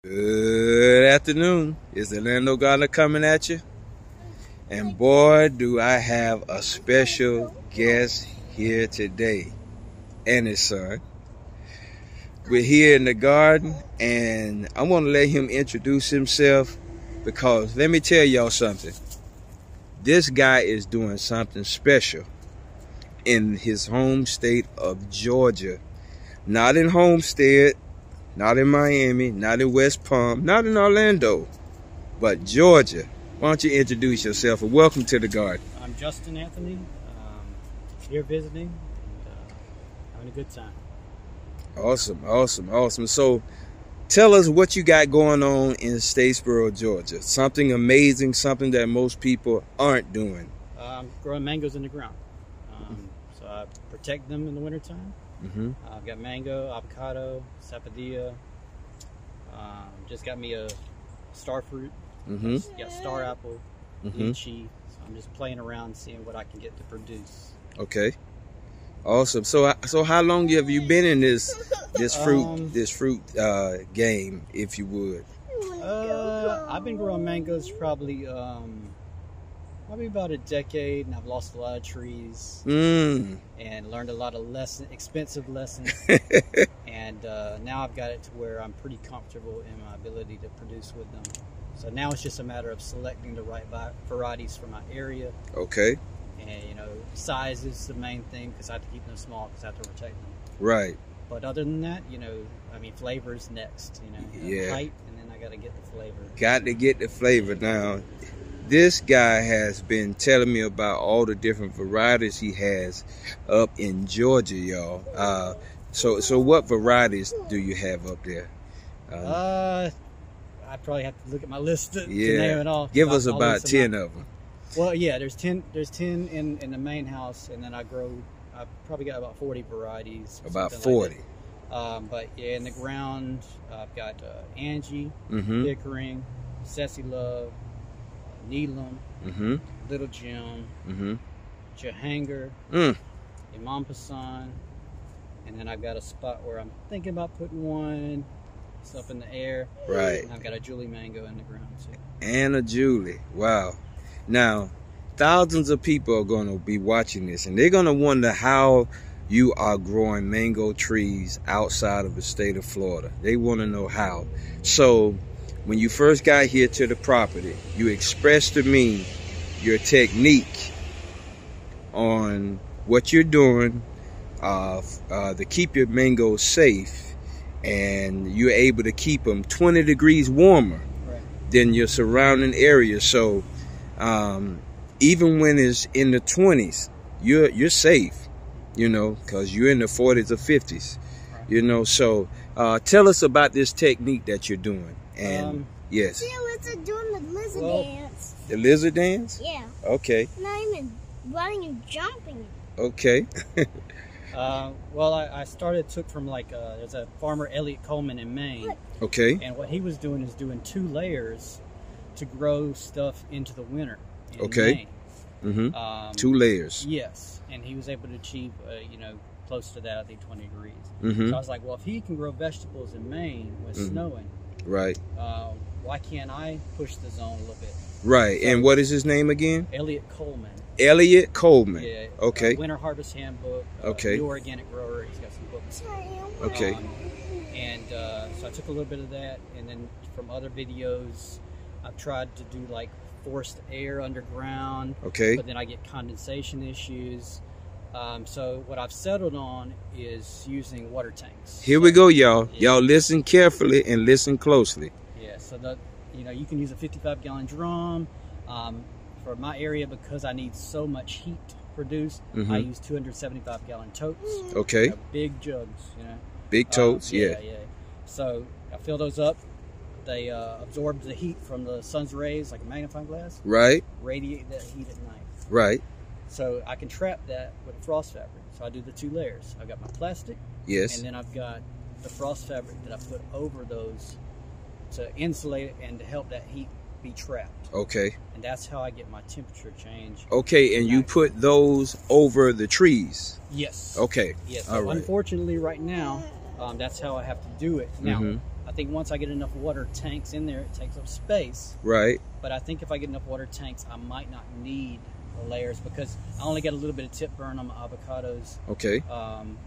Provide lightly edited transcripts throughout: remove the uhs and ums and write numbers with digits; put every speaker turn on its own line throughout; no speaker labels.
Good afternoon. It's Orlando Gardener coming at you. And boy, do I have a special guest here today and his son. We're here in the garden and I want to let him introduce himself because let me tell y'all something. This guy is doing something special in his home state of Georgia. Not in Homestead, not in Miami, not in West Palm, not in Orlando, but Georgia. Why don't you introduce yourself and welcome to the garden.
I'm Justin Anthony, here visiting and having a good time. Awesome. So tell us what you got going on in Statesboro, Georgia. Something amazing, something that most people aren't doing. I'm growing mangoes in the ground. So I protect them in the wintertime. I've got mango, avocado, sapodilla. Just got me a star fruit. Got star apple, lychee. So I'm just playing around, seeing what I can get to produce.
Okay, awesome. So how long have you been in this fruit game, if you would?
I've been growing mangoes probably about a decade, and I've lost a lot of trees and learned a lot of expensive lessons. And now I've got it to where I'm pretty comfortable in my ability to produce with them. So now it's just a matter of selecting the right varieties for my area.
Okay.
And size is the main thing because I have to keep them small because I have to protect them.
Right.
But other than that, flavor is next.
Yeah.
Height, and then I got to get the flavor. Got
to get the flavor now. This guy has been telling me about all the different varieties he has up in Georgia, y'all. So what varieties do you have up there?
I probably have to look at my list to
yeah.
name it all.
Give us about 10 of them.
Well, yeah, there's 10 in the main house, and then I probably got about 40 varieties.
About 40.
Like but yeah, in the ground, I've got Angie, Pickering, Ceci Love, Needlam, Little Jim, Jahanger, Imam Passan, and then I've got a spot where I'm thinking about putting one. It's up in the air.
Right.
And I've got a Julie mango in the ground too.
And a Julie. Wow. Now, thousands of people are going to be watching this, and they're going to wonder how you are growing mango trees outside of the state of Florida. They want to know how. So, when you first got here to the property, you expressed to me your technique on what you're doing to keep your mangoes safe, and you're able to keep them 20 degrees warmer than your surrounding area. So even when it's in the 20s, you're safe, because you're in the 40s or 50s, So tell us about this technique that you're doing. And yes.
See, lizard doing the lizard dance.
The lizard dance?
Yeah.
Okay.
Not even running and jumping.
Okay.
Well, I took from there's a farmer, Elliot Coleman in Maine.
Okay.
And what he was doing is doing 2 layers to grow stuff into the winter in Maine.
2 layers.
Yes. And he was able to achieve, close to that, I think 20 degrees. So I was like, well, if he can grow vegetables in Maine with snowing,
right?
Why can't I push the zone a little bit?
Right.
So,
and what is his name again?
Elliot Coleman.
Elliot Coleman.
Yeah.
Okay.
Winter Harvest Handbook.
Okay.
New Organic Grower. He's got some books.
Okay.
So I took a little bit of that, and then from other videos, I've tried to do like forced air underground.
Okay.
But then I get condensation issues. So what I've settled on is using water tanks.
Here we go, y'all. Yeah. Y'all listen carefully and listen closely.
Yeah. So you can use a 55-gallon drum. For my area, because I need so much heat produced, I use 275-gallon totes.
Okay.
Big jugs,
Big totes, yeah.
So I fill those up. They absorb the heat from the sun's rays like a magnifying glass.
Right.
Radiate that heat at night.
Right.
So I can trap that with a frost fabric. So I do the 2 layers. I've got my plastic.
Yes.
And then I've got the frost fabric that I put over those to insulate it and to help that heat be trapped.
Okay.
And that's how I get my temperature change.
Okay, and you put those over the trees?
Yes.
Okay.
Yes.
All right.
Unfortunately, right now, that's how I have to do it. Now, I think once I get enough water tanks in there, it takes up space.
Right.
But I think if I get enough water tanks, I might not need the layers because I only get a little bit of tip burn on my avocados.
Okay.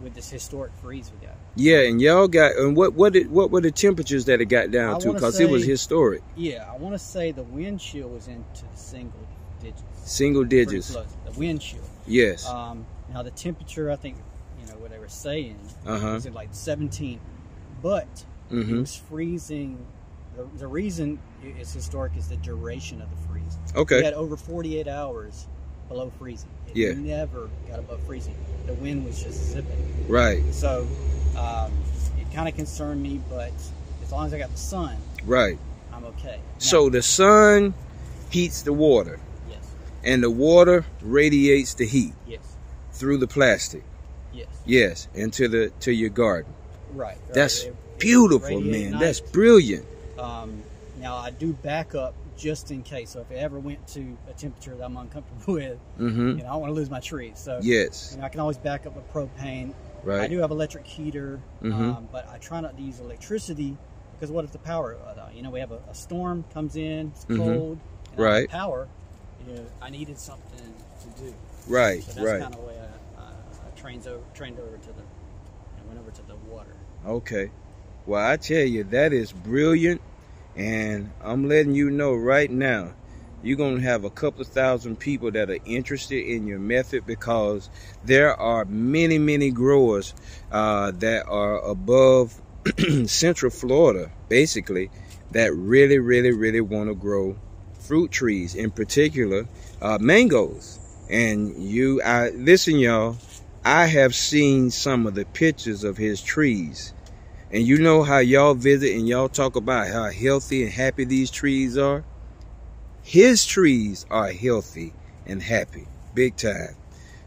With this historic freeze we got.
Yeah, and y'all got, and what were the temperatures that it got down to? Because it was historic.
Yeah, I want to say the wind chill was into the single digits.
Single digits.
The wind chill.
Yes.
Now the temperature, I think, what they were saying was in like 17, but it was freezing. The reason it's historic is the duration of the freeze.
Okay.
We had over 48 hours below freezing. It never got above freezing. The wind was just zipping.
Right.
So it kind of concerned me, but as long as I got the sun,
right,
I'm okay. Now,
so the sun heats the water.
Yes.
And the water radiates the heat.
Yes.
Through the plastic.
Yes.
Yes, into your garden.
Right.
That's beautiful, man. That's brilliant.
Now I do back up just in case. So if it ever went to a temperature that I'm uncomfortable with, I don't want to lose my trees. So
yes,
I can always back up with propane.
Right.
I do have electric heater, but I try not to use electricity because what if the power? We have a storm comes in, it's cold, and
right?
Power. I needed something to do.
Right.
So that's kind of the way I trained over to the, went over to the water.
Okay. Well, I tell you, that is brilliant. And I'm letting you know right now, you're going to have a couple of thousand people that are interested in your method because there are many, many growers that are above Central Florida, basically, that really, really, really want to grow fruit trees, in particular, mangoes. And listen, y'all, I have seen some of the pictures of his trees. And you know how y'all visit and y'all talk about how healthy and happy these trees are? His trees are healthy and happy, big time.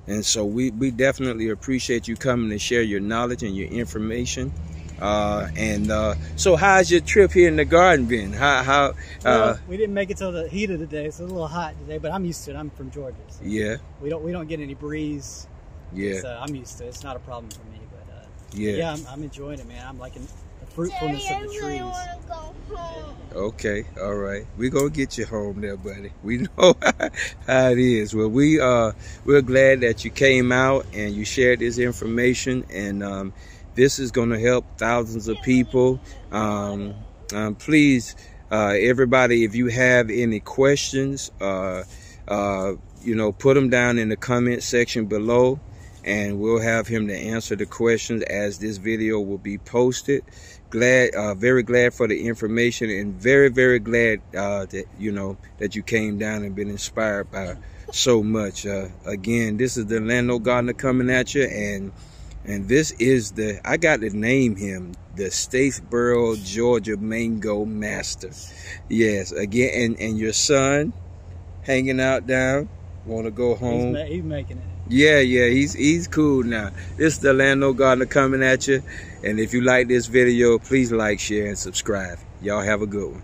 And so we definitely appreciate you coming to share your knowledge and your information. So how's your trip here in the garden been?
Well, we didn't make it till the heat of the day. It's a little hot today, but I'm used to it. I'm from Georgia. So
yeah.
We don't get any breeze.
Yeah.
So I'm used to it. It's not a problem for me.
Yeah,
I'm enjoying it, man. I'm liking the fruitfulness of the trees.
Daddy, I really want to go home.
Okay, all right. We're going to get you home there, buddy. We know how it is. Well, we're glad that you came out and you shared this information. And this is going to help thousands of people. Please, everybody, if you have any questions, put them down in the comment section below. And we'll have him to answer the questions as this video will be posted. Very glad for the information, and very, very glad that you came down and been inspired by so much. Again, this is the Orlando Gardener coming at you, and this is I got to name him the Statesboro, Georgia Mango Master. Yes, again, and your son hanging out down, want to go home.
He's making it.
Yeah, he's cool now. This is the Orlando Gardener coming at you. And if you like this video, please like, share, and subscribe. Y'all have a good one.